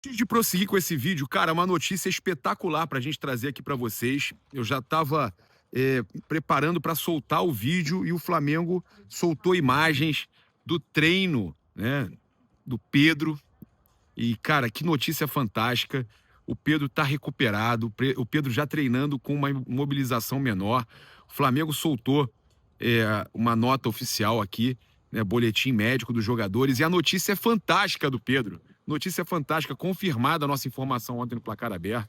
Antes de prosseguir com esse vídeo, cara, uma notícia espetacular para a gente trazer aqui para vocês. Eu já estava preparando para soltar o vídeo e o Flamengo soltou imagens do treino, né, do Pedro. E, cara, que notícia fantástica. O Pedro está recuperado, o Pedro já treinando com uma mobilização menor. O Flamengo soltou uma nota oficial aqui, né, boletim médico dos jogadores. E a notícia é fantástica do Pedro. Notícia fantástica, confirmada a nossa informação ontem no Placar Aberto.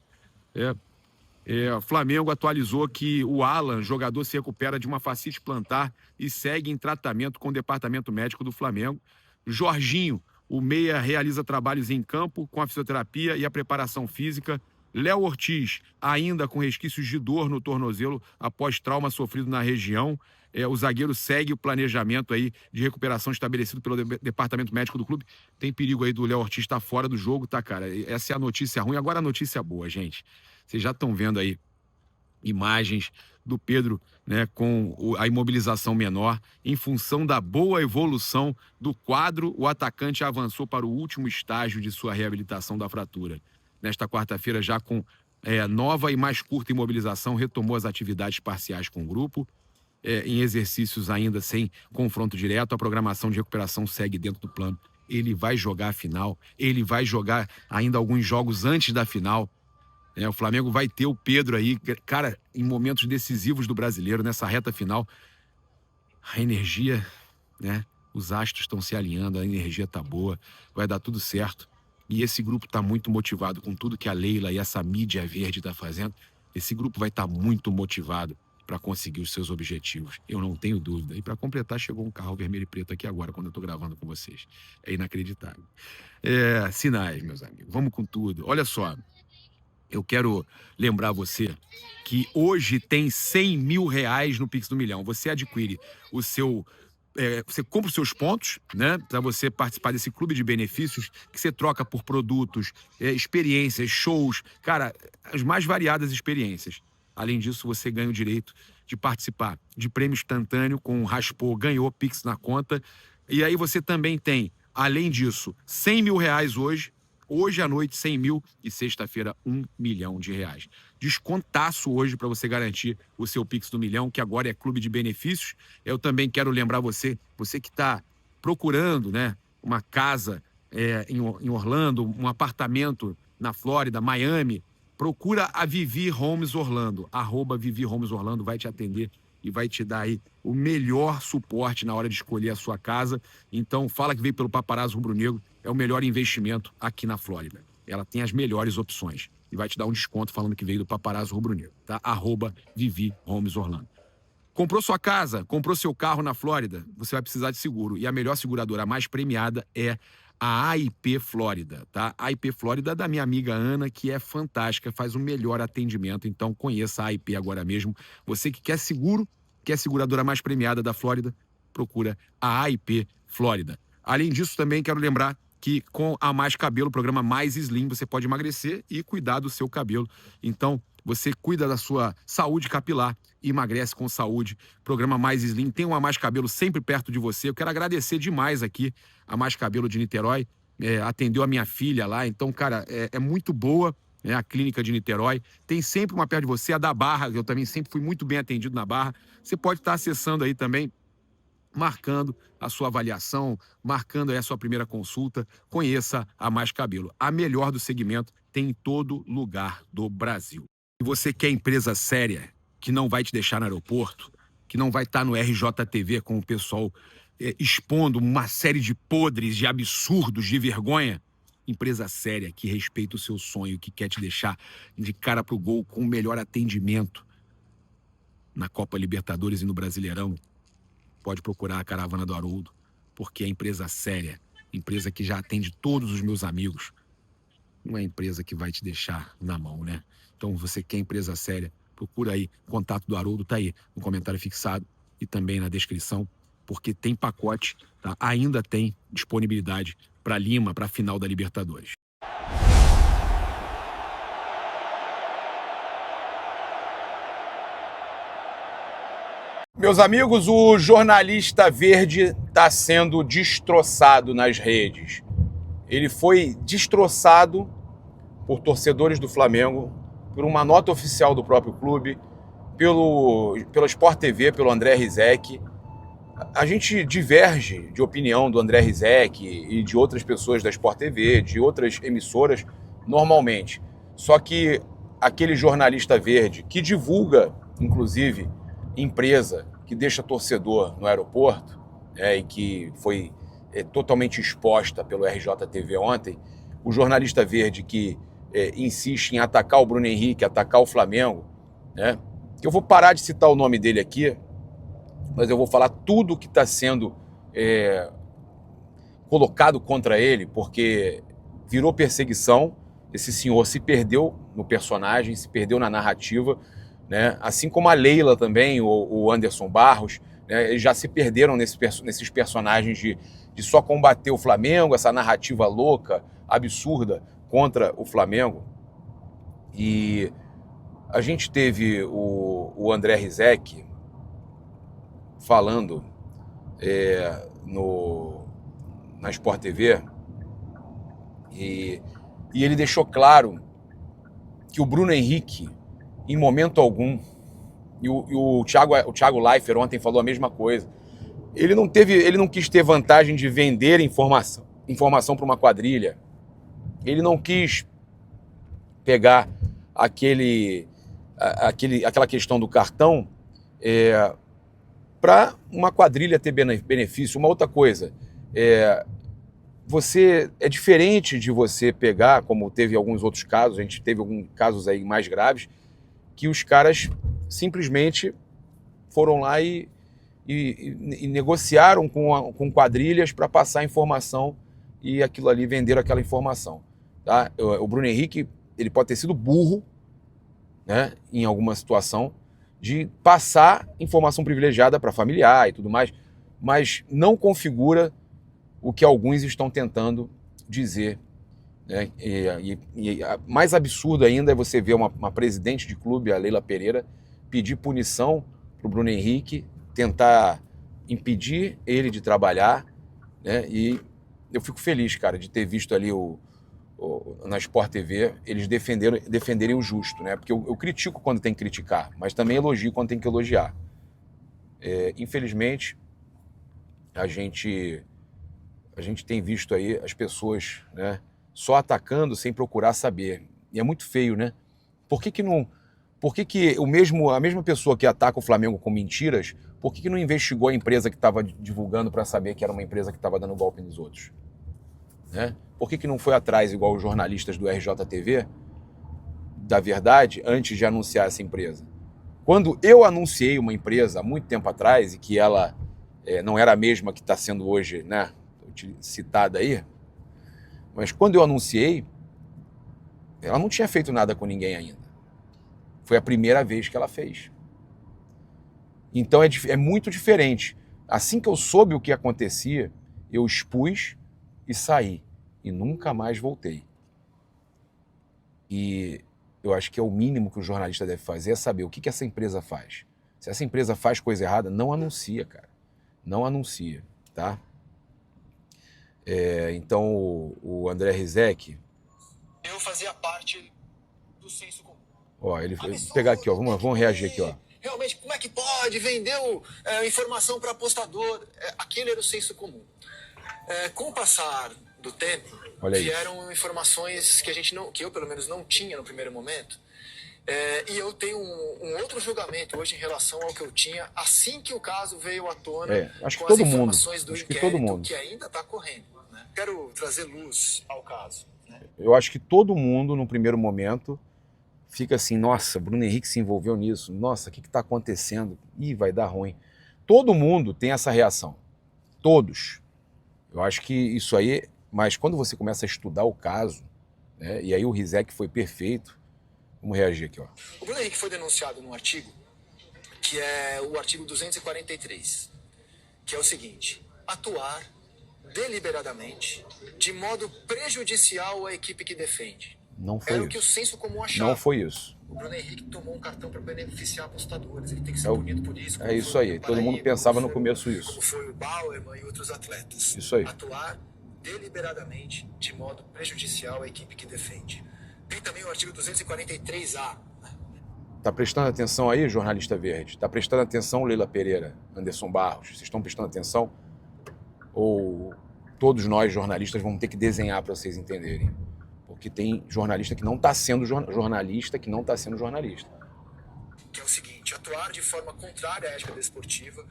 O Flamengo atualizou que o Alan, jogador, se recupera de uma fascite plantar e segue em tratamento com o departamento médico do Flamengo. Jorginho, o meia, realiza trabalhos em campo com a fisioterapia e a preparação física. Léo Ortiz, ainda com resquícios de dor no tornozelo após trauma sofrido na região. O zagueiro segue o planejamento aí de recuperação estabelecido pelo departamento médico do clube. Tem perigo aí do Léo Ortiz estar fora do jogo, tá, cara? Essa é a notícia ruim. Agora a notícia boa, gente. Vocês já estão vendo aí imagens do Pedro, né, com a imobilização menor. Em função da boa evolução do quadro, o atacante avançou para o último estágio de sua reabilitação da fratura. Nesta quarta-feira, já com nova e mais curta imobilização, retomou as atividades parciais com o grupo. Em exercícios ainda sem confronto direto, a programação de recuperação segue dentro do plano. Ele vai jogar a final, ele vai jogar ainda alguns jogos antes da final. O Flamengo vai ter o Pedro aí, cara, em momentos decisivos do Brasileiro, nessa reta final. A energia, né? Os astros estão se alinhando, a energia tá boa, vai dar tudo certo. E esse grupo tá muito motivado com tudo que a Leila e essa mídia verde tá fazendo. Esse grupo vai estar muito motivado para conseguir os seus objetivos. Eu não tenho dúvida. E para completar, chegou um carro vermelho e preto aqui agora, quando eu tô gravando com vocês. É inacreditável. Sinais, meus amigos. Vamos com tudo. Olha só. Eu quero lembrar você que hoje tem 100 mil reais no Pix do Milhão. Você adquire o seu... você compra os seus pontos, né? Para você participar desse clube de benefícios que você troca por produtos, experiências, shows. Cara, as mais variadas experiências. Além disso, você ganha o direito de participar de prêmio instantâneo com Raspou, ganhou Pix na conta. E aí você também tem, além disso, 100 mil reais hoje. Hoje à noite, 100 mil e sexta-feira, 1 milhão de reais. Descontaço hoje para você garantir o seu Pix do Milhão, que agora é clube de benefícios. Eu também quero lembrar você que está procurando, né, uma casa em Orlando, um apartamento na Flórida, Miami, procura a Vivi Homes Orlando. @Vivi Homes Orlando vai te atender e vai te dar aí o melhor suporte na hora de escolher a sua casa. Então, fala que veio pelo Paparazzo Rubro Negro, é o melhor investimento aqui na Flórida. Ela tem as melhores opções e vai te dar um desconto falando que veio do Paparazzo Rubro Negro, tá? @Vivi Homes Orlando. Comprou sua casa, comprou seu carro na Flórida, você vai precisar de seguro. E a melhor seguradora, a mais premiada, é a AIP Flórida, tá? A AIP Flórida é da minha amiga Ana, que é fantástica, faz o melhor atendimento. Então, conheça a AIP agora mesmo. Você que quer seguro, quer a seguradora mais premiada da Flórida, procura a AIP Flórida. Além disso, também quero lembrar que com a Mais Cabelo, o programa Mais Slim, você pode emagrecer e cuidar do seu cabelo. Então, você cuida da sua saúde capilar e emagrece com saúde. Programa Mais Slim tem uma Mais Cabelo sempre perto de você. Eu quero agradecer demais aqui a Mais Cabelo de Niterói. Atendeu a minha filha lá. Então, cara, é muito boa, né, a clínica de Niterói. Tem sempre uma perto de você, a da Barra. Eu também sempre fui muito bem atendido na Barra. Você pode estar acessando aí também, marcando a sua avaliação, marcando aí a sua primeira consulta. Conheça a Mais Cabelo. A melhor do segmento, tem em todo lugar do Brasil. Se você quer empresa séria, que não vai te deixar no aeroporto, que não vai estar no RJTV com o pessoal expondo uma série de podres, de absurdos, de vergonha, empresa séria que respeita o seu sonho, que quer te deixar de cara pro gol com o melhor atendimento na Copa Libertadores e no Brasileirão, pode procurar a Caravana do Haroldo, porque é empresa séria, empresa que já atende todos os meus amigos. Não é empresa que vai te deixar na mão, né? Então, você quer empresa séria, procura aí. O contato do Haroldo tá aí no comentário fixado e também na descrição, porque tem pacote, tá? Ainda tem disponibilidade para Lima, para a final da Libertadores. Meus amigos, o jornalista verde está sendo destroçado nas redes. Ele foi destroçado por torcedores do Flamengo, por uma nota oficial do próprio clube, pela Sport TV, pelo André Rizek. A gente diverge de opinião do André Rizek e de outras pessoas da Sport TV, de outras emissoras, normalmente. Só que aquele jornalista verde que divulga, inclusive, empresa que deixa torcedor no aeroporto, e que foi totalmente exposta pelo RJTV ontem, o jornalista verde que insiste em atacar o Bruno Henrique, atacar o Flamengo, né? Eu vou parar de citar o nome dele aqui, mas eu vou falar tudo que está sendo colocado contra ele, porque virou perseguição. Esse senhor se perdeu no personagem, se perdeu na narrativa, né? Assim como a Leila também, o Anderson Barros, né? Eles já se perderam nesses personagens de só combater o Flamengo, essa narrativa louca, absurda contra o Flamengo. E a gente teve o André Rizek falando na Sport TV, e ele deixou claro que o Bruno Henrique, em momento algum, e o Thiago Leifert ontem falou a mesma coisa, ele não quis ter vantagem de vender informação para uma quadrilha, ele não quis pegar aquela questão do cartão para uma quadrilha ter benefício. Uma outra coisa, é diferente de você pegar, como teve alguns outros casos, a gente teve alguns casos aí mais graves, que os caras simplesmente foram lá e negociaram com quadrilhas para passar informação, e aquilo ali, venderam aquela informação. Tá? O Bruno Henrique, ele pode ter sido burro, né, em alguma situação, de passar informação privilegiada para familiar e tudo mais, mas não configura o que alguns estão tentando dizer, né? E mais absurdo ainda é você ver uma presidente de clube, a Leila Pereira, pedir punição para o Bruno Henrique, tentar impedir ele de trabalhar, né? E eu fico feliz, cara, de ter visto ali na Sport TV eles defenderem o justo, né? Porque eu critico quando tem que criticar, mas também elogio quando tem que elogiar. Infelizmente, a gente tem visto aí as pessoas, né, só atacando sem procurar saber. E é muito feio, né? Por que a mesma pessoa que ataca o Flamengo com mentiras, por que não investigou a empresa que estava divulgando para saber que era uma empresa que estava dando golpe nos outros? Né? Por que não foi atrás, igual os jornalistas do RJTV, da verdade, antes de anunciar essa empresa? Quando eu anunciei uma empresa há muito tempo atrás, e que ela não era a mesma que está sendo hoje, né, citada aí, mas quando eu anunciei, ela não tinha feito nada com ninguém ainda. Foi a primeira vez que ela fez. Então é muito diferente. Assim que eu soube o que acontecia, eu expus e saí. E nunca mais voltei. E eu acho que é o mínimo que o jornalista deve fazer, é saber o que essa empresa faz. Se essa empresa faz coisa errada, não anuncia, cara. Não anuncia, tá? Então, o André Rizek... Eu fazia parte do senso comum. Ó, ele vai pegar aqui, ó. Vamos reagir aqui, ó. Realmente, como é que pode vender informação para apostador? Aquele era o senso comum. Com o passar do tempo, vieram informações que eu pelo menos não tinha no primeiro momento. E eu tenho um outro julgamento hoje em relação ao que eu tinha assim que o caso veio à tona, acho que com as todo informações mundo, do acho que inquérito todo mundo. que ainda está correndo. Né? Quero trazer luz ao caso. Né? Eu acho que todo mundo, no primeiro momento, fica assim, nossa, Bruno Henrique se envolveu nisso, nossa, o que está acontecendo? Ih, vai dar ruim. Todo mundo tem essa reação, todos. Eu acho que isso aí, mas quando você começa a estudar o caso, né, e aí o Rizek foi perfeito. Vamos reagir aqui, ó. O Bruno Henrique foi denunciado num artigo, que é o artigo 243, que é o seguinte: atuar deliberadamente de modo prejudicial à equipe que defende. Não foi Era isso. O que o senso comum achava. Não foi isso. O Bruno Henrique tomou um cartão para beneficiar apostadores. Ele tem que ser punido por isso. É isso aí. Todo mundo pensava no começo isso. Como foi o Bauerman e outros atletas. Isso aí. Atuar deliberadamente de modo prejudicial à equipe que defende. também o artigo 243A. Tá prestando atenção aí, jornalista verde? Tá prestando atenção, Leila Pereira, Anderson Barros? Vocês estão prestando atenção? Ou todos nós, jornalistas, vamos ter que desenhar para vocês entenderem? Porque tem jornalista que não está sendo jornalista, que não está sendo jornalista. Que é o seguinte: atuar de forma contrária à ética desportiva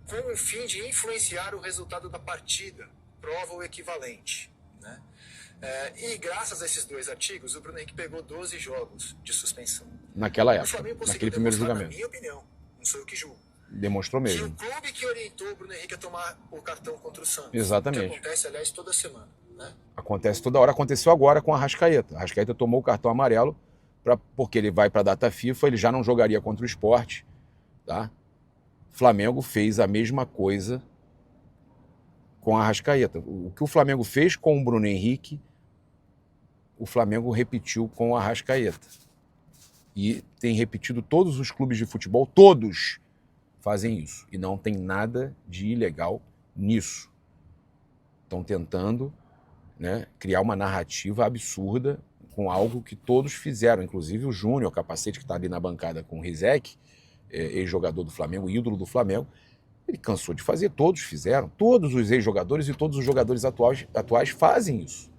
com o fim de influenciar o resultado da partida, prova ou equivalente, né? E graças a esses 2 artigos, o Bruno Henrique pegou 12 jogos de suspensão. Naquela época, naquele primeiro julgamento. Na minha opinião, não sou eu que julgo. Demonstrou mesmo. Que o clube que orientou o Bruno Henrique a tomar o cartão contra o Santos. Exatamente. Que acontece, aliás, toda semana, né? Acontece toda hora. Aconteceu agora com a Arrascaeta. A Arrascaeta tomou o cartão amarelo porque ele vai para a data FIFA, ele já não jogaria contra o Sport, tá? Flamengo fez a mesma coisa com a Arrascaeta. O que o Flamengo fez com o Bruno Henrique, o Flamengo repetiu com a Arrascaeta. E tem repetido, todos os clubes de futebol, todos fazem isso. E não tem nada de ilegal nisso. Estão tentando, né, criar uma narrativa absurda com algo que todos fizeram. Inclusive o Júnior Capacete, que está ali na bancada com o Rizek, ex-jogador do Flamengo, ídolo do Flamengo, ele cansou de fazer, todos fizeram. Todos os ex-jogadores e todos os jogadores atuais fazem isso.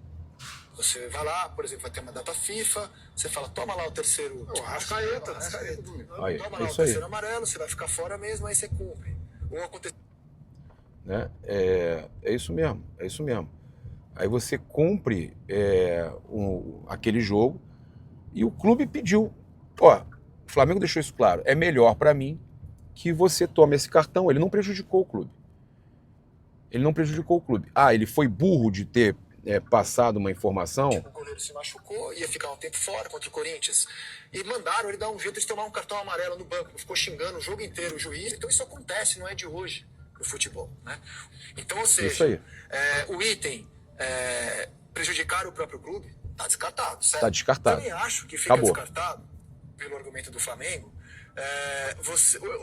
Você vai lá, por exemplo, vai ter uma data FIFA, você fala, toma lá o terceiro... Arrascaeta. Toma lá o terceiro amarelo, você vai ficar fora mesmo, aí você cumpre. Ou acontece... Né? É isso mesmo, é isso mesmo. Aí você cumpre aquele jogo e o clube pediu. Ó, o Flamengo deixou isso claro, é melhor para mim que você tome esse cartão. Ele não prejudicou o clube. Ele não prejudicou o clube. Ah, ele foi burro de ter passado uma informação. O goleiro se machucou, ia ficar um tempo fora contra o Corinthians. E mandaram ele dar um jeito de tomar um cartão amarelo no banco. Ficou xingando o jogo inteiro o juiz. Então isso acontece, não é de hoje no futebol, né? Então, ou seja, isso aí. O item prejudicar o próprio clube está descartado, certo? Está descartado. Também acho que fica Acabou. Descartado, pelo argumento do Flamengo,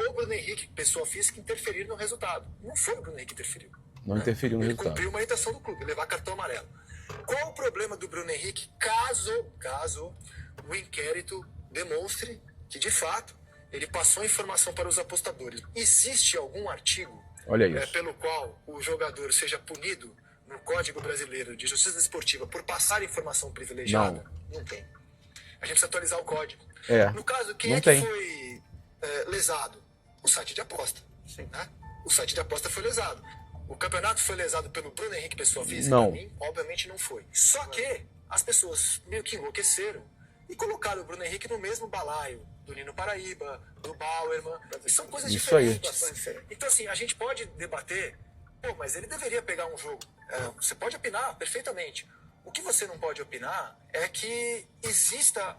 o Bruno Henrique, pessoa física, interferir no resultado. Não foi o Bruno Henrique que interferiu. Não interferiu no resultado. Ele cumpriu uma orientação do clube, levar cartão amarelo. Qual o problema do Bruno Henrique caso o inquérito demonstre que, de fato, ele passou informação para os apostadores? Existe algum artigo pelo qual o jogador seja punido no Código Brasileiro de Justiça Desportiva por passar informação privilegiada? Não tem. A gente precisa atualizar o código. No caso, quem que foi lesado? O site de aposta. Né? O site de aposta foi lesado. O campeonato foi lesado pelo Bruno Henrique, pessoa física? Não. Pra mim, obviamente não foi. Só que as pessoas meio que enlouqueceram e colocaram o Bruno Henrique no mesmo balaio do Nino Paraíba, do Bauerman. São coisas diferentes. Então, assim, a gente pode debater, mas ele deveria pegar um jogo. Você pode opinar perfeitamente. O que você não pode opinar é que exista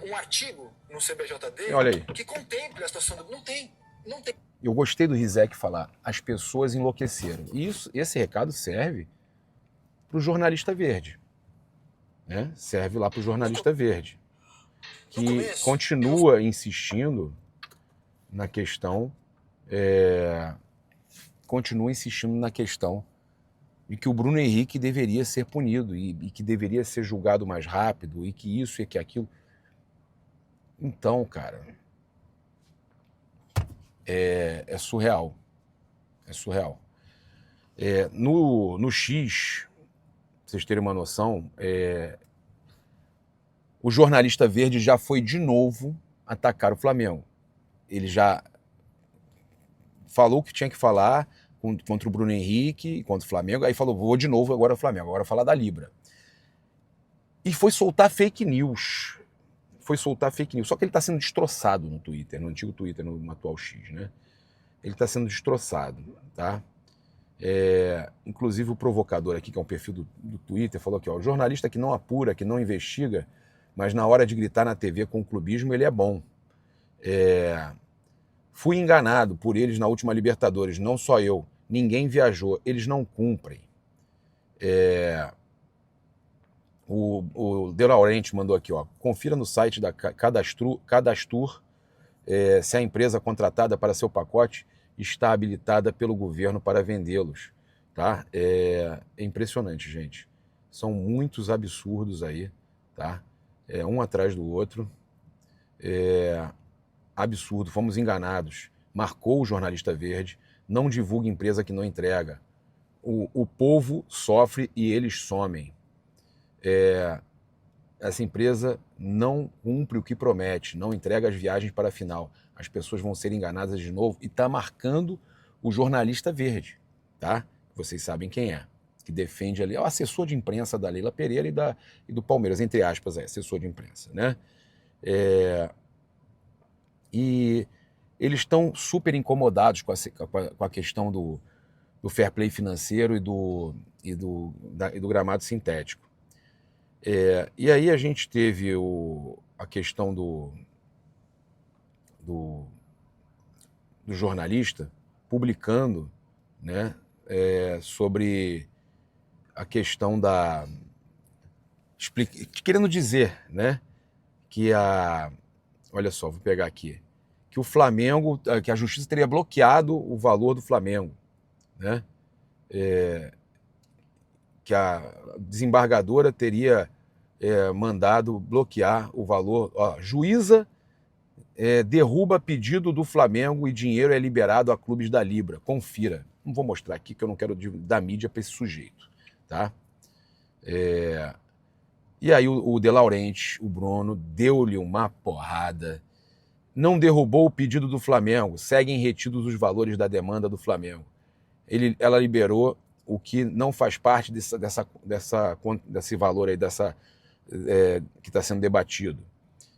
um artigo no CBJD que contemple a situação do... Não tem. Eu gostei do Rizek falar, as pessoas enlouqueceram. E esse recado serve para o jornalista verde. Né? Serve lá para o jornalista verde. Que continua insistindo na questão... continua insistindo na questão de que o Bruno Henrique deveria ser punido e que deveria ser julgado mais rápido e que isso e que aquilo. Então, cara... É surreal. É surreal. No X, pra vocês terem uma noção, o jornalista verde já foi de novo atacar o Flamengo. Ele já falou o que tinha que falar contra o Bruno Henrique, contra o Flamengo, aí falou, vou de novo agora o Flamengo, agora falar da Libra. E foi soltar fake news. Só que ele está sendo destroçado no Twitter, no antigo Twitter, no atual X, né? Ele está sendo destroçado, tá? Inclusive o provocador aqui, que é um perfil do Twitter, falou aqui, ó, o jornalista que não apura, que não investiga, mas na hora de gritar na TV com o clubismo, ele é bom. Fui enganado por eles na última Libertadores, não só eu. Ninguém viajou, eles não cumprem. O De Laurenti mandou aqui, ó, confira no site da Cadastur se a empresa contratada para seu pacote está habilitada pelo governo para vendê-los. Tá? É impressionante, gente. São muitos absurdos aí, tá? Um atrás do outro. Absurdo, fomos enganados. Marcou o jornalista verde, não divulga empresa que não entrega. O povo sofre e eles somem. Essa empresa não cumpre o que promete, não entrega as viagens para a final. As pessoas vão ser enganadas de novo e está marcando o jornalista verde, tá? Vocês sabem quem é, que defende ali, é o assessor de imprensa da Leila Pereira e do Palmeiras, entre aspas, assessor de imprensa, né? E eles estão super incomodados com a questão do fair play financeiro e do gramado sintético. E aí a gente teve a questão do jornalista publicando, né, sobre a questão querendo dizer, né, que olha só, vou pegar aqui, que o Flamengo, que a justiça teria bloqueado o valor do Flamengo, né, que a desembargadora teria mandado bloquear o valor. Juíza derruba pedido do Flamengo e dinheiro é liberado a clubes da Libra. Confira. Não vou mostrar aqui que eu não quero dar mídia para esse sujeito, tá? E aí o De Laurentiis, o Bruno, deu-lhe uma porrada. Não derrubou o pedido do Flamengo. Seguem retidos os valores da demanda do Flamengo. Ela liberou o que não faz parte desse valor aí, que está sendo debatido.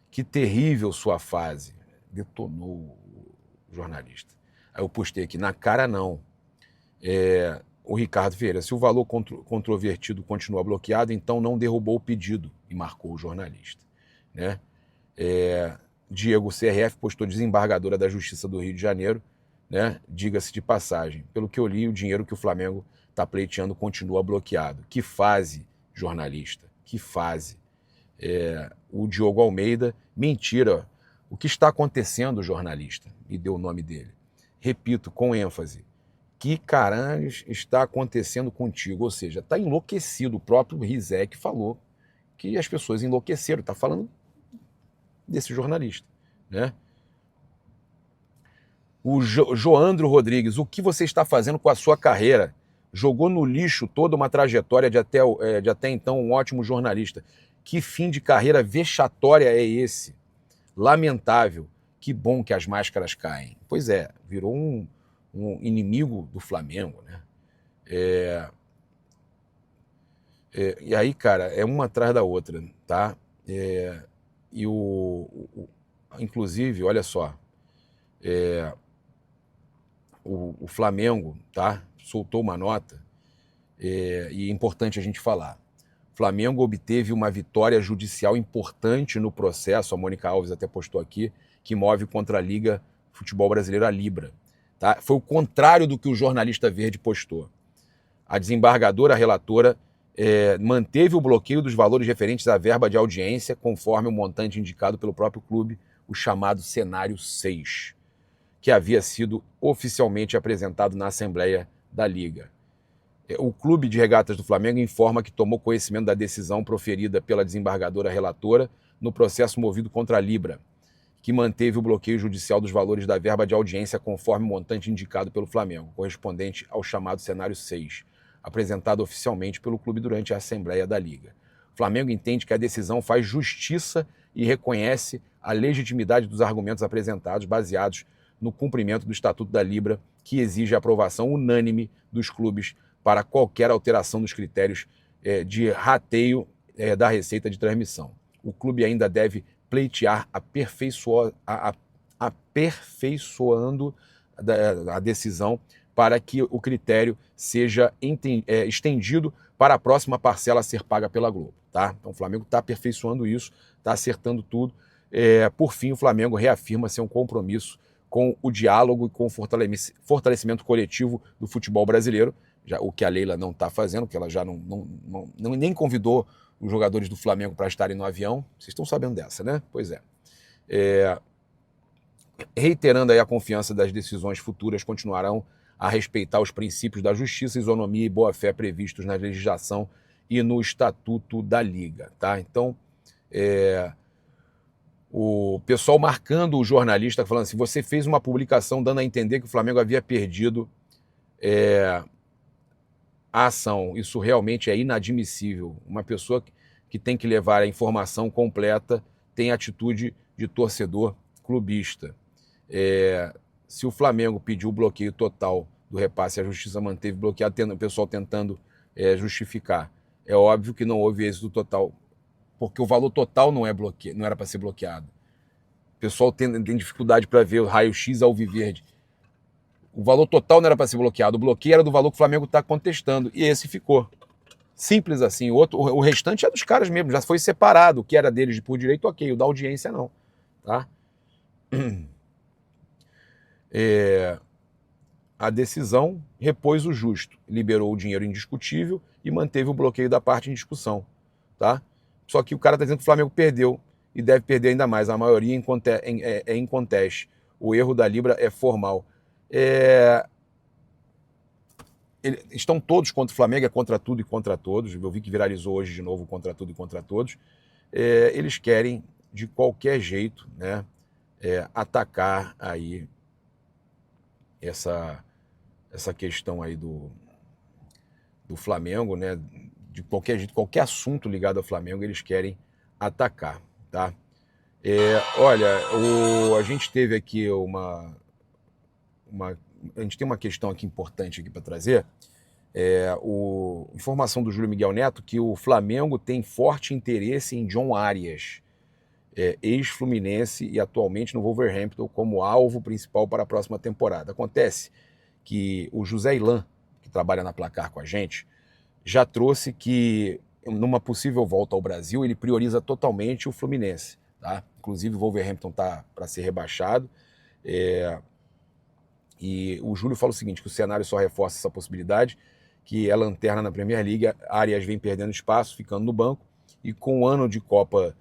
Que terrível sua fase. Detonou o jornalista. Aí eu postei aqui, na cara não. O Ricardo Vieira, se o valor controvertido continua bloqueado, então não derrubou o pedido, e marcou o jornalista, né? Diego CRF postou desembargadora da Justiça do Rio de Janeiro, né? Diga-se de passagem. Pelo que eu li, o dinheiro que o Flamengo está pleiteando continua bloqueado. Que fase, jornalista, que fase. O Diogo Almeida, mentira. O que está acontecendo, jornalista? E deu o nome dele. Repito, com ênfase. Que caralho está acontecendo contigo? Ou seja, está enlouquecido. O próprio Rizek falou que as pessoas enlouqueceram. Está falando desse jornalista, né? O Joandro Rodrigues, o que você está fazendo com a sua carreira? Jogou no lixo toda uma trajetória de até então um ótimo jornalista. Que fim de carreira vexatória é esse? Lamentável. Que bom que as máscaras caem. Pois é, virou um inimigo do Flamengo, né? E aí, cara, uma atrás da outra, tá? Inclusive, olha só, o Flamengo, tá? Soltou uma nota, e é importante a gente falar. O Flamengo obteve uma vitória judicial importante no processo, a Mônica Alves até postou aqui, que move contra a Liga Futebol Brasileiro, a Libra. Tá? Foi o contrário do que o jornalista verde postou. A desembargadora relatora manteve o bloqueio dos valores referentes à verba de audiência, conforme o montante indicado pelo próprio clube, o chamado cenário 6, que havia sido oficialmente apresentado na Assembleia da Liga. O Clube de Regatas do Flamengo informa que tomou conhecimento da decisão proferida pela desembargadora relatora no processo movido contra a Libra, que manteve o bloqueio judicial dos valores da verba de audiência conforme o montante indicado pelo Flamengo, correspondente ao chamado cenário 6, apresentado oficialmente pelo clube durante a Assembleia da Liga. O Flamengo entende que a decisão faz justiça e reconhece a legitimidade dos argumentos apresentados, baseados no cumprimento do Estatuto da Libra, que exige a aprovação unânime dos clubes para qualquer alteração dos critérios de rateio da receita de transmissão. O clube ainda deve pleitear aperfeiçoando a decisão para que o critério seja estendido para a próxima parcela a ser paga pela Globo. Tá? Então o Flamengo está aperfeiçoando isso, está acertando tudo. Por fim, o Flamengo reafirma seu compromisso com o diálogo e com o fortalecimento coletivo do futebol brasileiro, o que a Leila não está fazendo, que ela já nem convidou os jogadores do Flamengo para estarem no avião. Vocês estão sabendo dessa, né? Pois é. Reiterando aí a confiança das decisões futuras, continuarão a respeitar os princípios da justiça, isonomia e boa-fé previstos na legislação e no Estatuto da Liga. Tá? Então, O pessoal marcando o jornalista, falando assim, você fez uma publicação dando a entender que o Flamengo havia perdido a ação. Isso realmente é inadmissível. Uma pessoa que tem que levar a informação completa tem atitude de torcedor clubista. Se o Flamengo pediu o bloqueio total do repasse, a justiça manteve bloqueado, o pessoal tentando justificar. É óbvio que não houve êxito total, porque o valor total não era para ser bloqueado. O pessoal tem dificuldade para ver o raio-x alviverde. O valor total não era para ser bloqueado, o bloqueio era do valor que o Flamengo está contestando, e esse ficou. Simples assim. O restante é dos caras mesmo, já foi separado. O que era deles por direito, ok. O da audiência, não. Tá? A decisão repôs o justo, liberou o dinheiro indiscutível e manteve o bloqueio da parte em discussão. Tá? Só que o cara está dizendo que o Flamengo perdeu e deve perder ainda mais. A maioria é em conteste. O erro da Libra é formal. Estão todos contra o Flamengo, é contra tudo e contra todos. Eu vi que viralizou hoje de novo contra tudo e contra todos. Eles querem, de qualquer jeito, né, atacar aí essa questão aí do Flamengo, né? De qualquer jeito, qualquer assunto ligado ao Flamengo, eles querem atacar, tá? Olha, a gente teve aqui a gente tem uma questão aqui importante aqui para trazer. Informação do Júlio Miguel Neto que o Flamengo tem forte interesse em John Arias, ex-fluminense e atualmente no Wolverhampton, como alvo principal para a próxima temporada. Acontece que o José Ilan, que trabalha na Placar com a gente, já trouxe que numa possível volta ao Brasil ele prioriza totalmente o Fluminense. Tá? Inclusive o Wolverhampton está para ser rebaixado. E o Júlio fala o seguinte, que o cenário só reforça essa possibilidade, que é lanterna na Premier League, Arias vem perdendo espaço, ficando no banco, e com o ano de Copa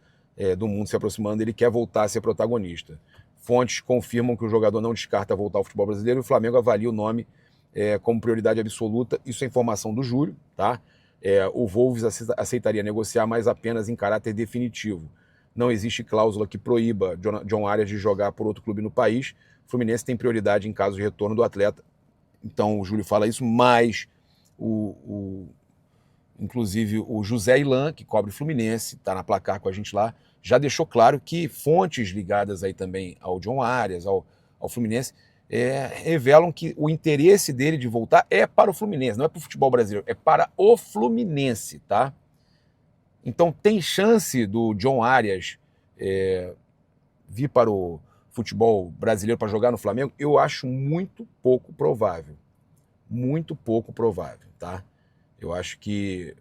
do Mundo se aproximando, ele quer voltar a ser protagonista. Fontes confirmam que o jogador não descarta voltar ao futebol brasileiro e o Flamengo avalia o nome como prioridade absoluta. Isso é informação do Júlio, tá? O Wolves aceitaria negociar, mas apenas em caráter definitivo. Não existe cláusula que proíba John Arias de jogar por outro clube no país. O Fluminense tem prioridade em caso de retorno do atleta. Então o Júlio fala isso, mas inclusive o José Ilan, que cobre o Fluminense, está na Placar com a gente lá, já deixou claro que fontes ligadas aí também ao John Arias, ao Fluminense, revelam que o interesse dele de voltar é para o Fluminense, não é para o futebol brasileiro, é para o Fluminense, tá? Então tem chance do John Arias vir para o futebol brasileiro para jogar no Flamengo? Eu acho muito pouco provável. Muito pouco provável, tá? Eu acho que,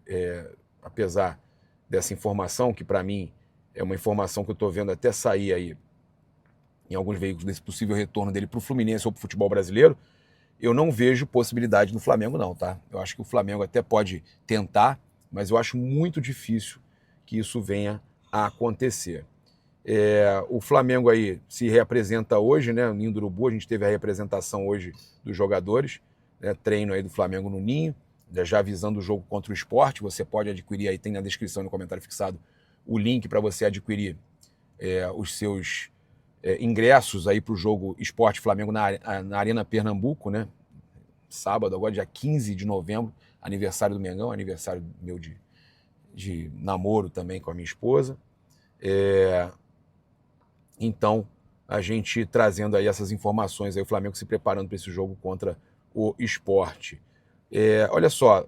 apesar dessa informação, que para mim é uma informação que eu estou vendo até sair aí em alguns veículos desse possível retorno dele para o Fluminense ou para o futebol brasileiro, eu não vejo possibilidade no Flamengo não, tá? Eu acho que o Flamengo até pode tentar, mas eu acho muito difícil que isso venha a acontecer. O Flamengo aí se reapresenta hoje, né? No Ninho do Urubu, a gente teve a representação hoje dos jogadores, né? Treino aí do Flamengo no Ninho, já avisando o jogo contra o Sport. Você pode adquirir aí, tem na descrição, no comentário fixado, o link para você adquirir os seus ingressos aí para o jogo Sport Flamengo na Arena Pernambuco, né? Sábado, agora dia 15 de novembro, aniversário do Mengão, aniversário meu de namoro também com a minha esposa. Então, a gente trazendo aí essas informações, aí o Flamengo se preparando para esse jogo contra o Sport. Olha só,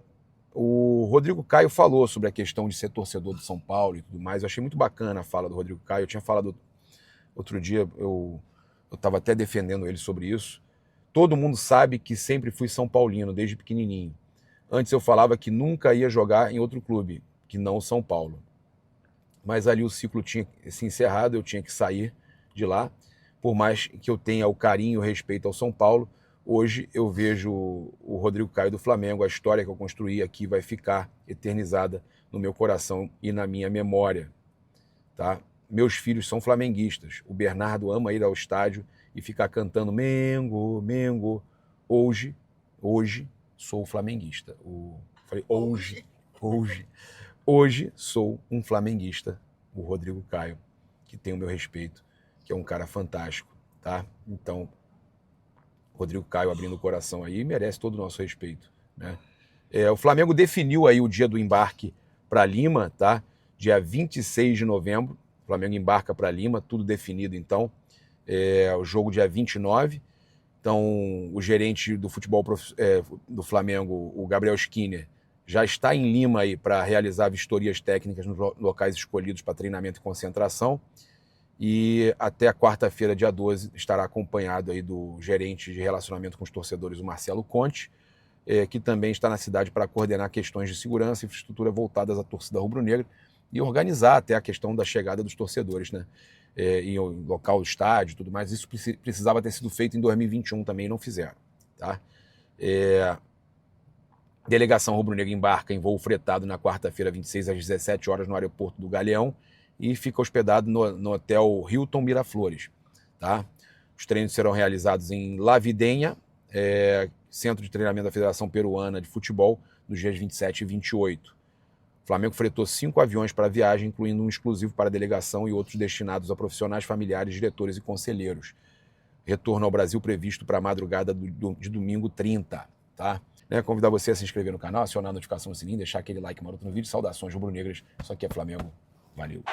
o Rodrigo Caio falou sobre a questão de ser torcedor do São Paulo e tudo mais. Eu achei muito bacana a fala do Rodrigo Caio. Eu tinha falado outro dia, eu estava até defendendo ele sobre isso. Todo mundo sabe que sempre fui São Paulino, desde pequenininho. Antes eu falava que nunca ia jogar em outro clube, que não o São Paulo. Mas ali o ciclo tinha se encerrado, eu tinha que sair de lá. Por mais que eu tenha o carinho e o respeito ao São Paulo, hoje eu vejo o Rodrigo Caio do Flamengo, a história que eu construí aqui vai ficar eternizada no meu coração e na minha memória. Tá? Meus filhos são flamenguistas. O Bernardo ama ir ao estádio e ficar cantando Mengo, Mengo. Hoje sou flamenguista. Falei hoje sou um flamenguista o Rodrigo Caio, que tem o meu respeito, que é um cara fantástico, tá? Então, Rodrigo Caio abrindo o coração aí merece todo o nosso respeito, né? O Flamengo definiu aí o dia do embarque para Lima, tá? Dia 26 de novembro, o Flamengo embarca para Lima, tudo definido então. O jogo dia 29. Então, o gerente do futebol do Flamengo, o Gabriel Skinner, já está em Lima aí para realizar vistorias técnicas nos locais escolhidos para treinamento e concentração. E até a quarta-feira, dia 12, estará acompanhado aí do gerente de relacionamento com os torcedores, o Marcelo Conte, que também está na cidade para coordenar questões de segurança e infraestrutura voltadas à torcida rubro-negra e organizar até a questão da chegada dos torcedores, né? Em local do estádio e tudo mais. Isso precisava ter sido feito em 2021 também, não fizeram, tá? Delegação rubro-negra embarca em voo fretado na quarta-feira, 26 às 17 horas no aeroporto do Galeão e fica hospedado no hotel Hilton Miraflores, tá? Os treinos serão realizados em La Videña, centro de treinamento da Federação Peruana de Futebol, nos dias 27 e 28. O Flamengo fretou 5 aviões para a viagem, incluindo um exclusivo para a delegação e outros destinados a profissionais, familiares, diretores e conselheiros. Retorno ao Brasil previsto para a madrugada de domingo 30, tá? Convidar você a se inscrever no canal, acionar a notificação no sininho, deixar aquele like maroto no vídeo. Saudações rubro-negras. Isso aqui é Flamengo. Valeu.